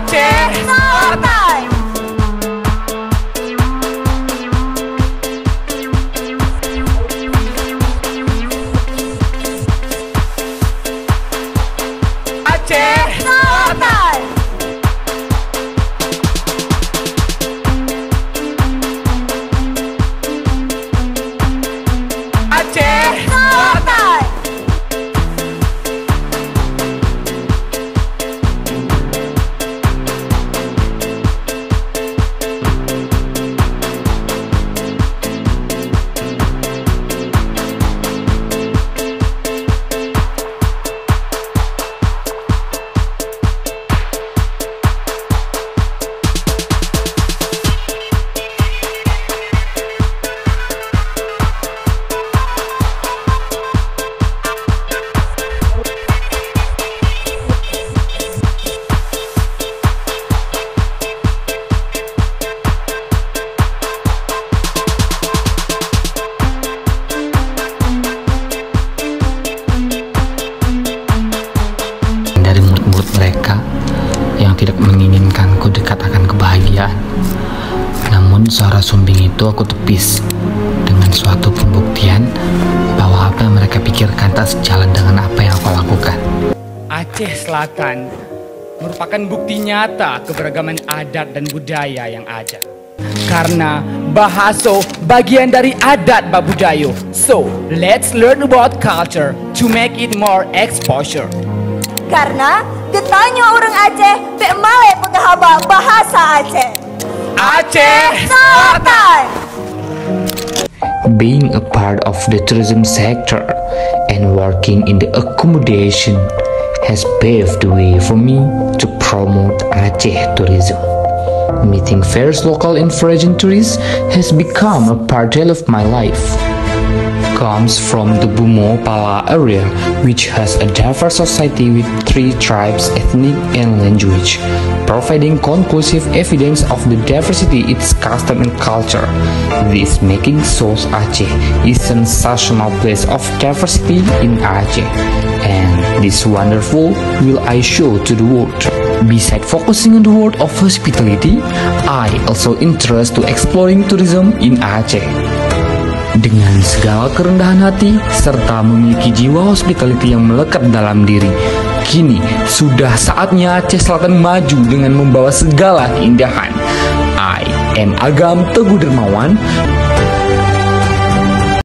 Aceh Selatan. Aceh Selatan. Aceh Selatan. Dari mulut-mulut mereka yang tidak menginginkanku dekat akan kebahagiaan. Namun suara sumbing itu aku tepis dengan suatu pembuktian bahwa apa yang mereka pikirkan tak sejalan dengan apa yang aku lakukan. Aceh Selatan merupakan bukti nyata keberagaman adat dan budaya yang ada. Karena Bahaso bagian dari adat Babudayo. So, let's learn about culture to make it more exposure. Karena getanya orang Aceh pek male pegahaba bahasa Aceh. Aceh Selatan. Being a part of the tourism sector and working in the accommodation has paved the way for me to promote Aceh tourism. Meeting various local and foreign tourists has become a part of my life. Comes from the Bumo Pala area, which has a diverse society with 3 tribes, ethnic and language, providing conclusive evidence of the diversity its custom and culture. This making South Aceh is a sensational place of diversity in Aceh, and this wonderful will I show to the world. Besides focusing on the world of hospitality, I also interest to exploring tourism in Aceh. Dengan segala kerendahan hati serta memiliki jiwa hospitality yang melekat dalam diri, kini sudah saatnya Aceh Selatan maju dengan membawa segala keindahan. I am Agam Teguh Dermawan,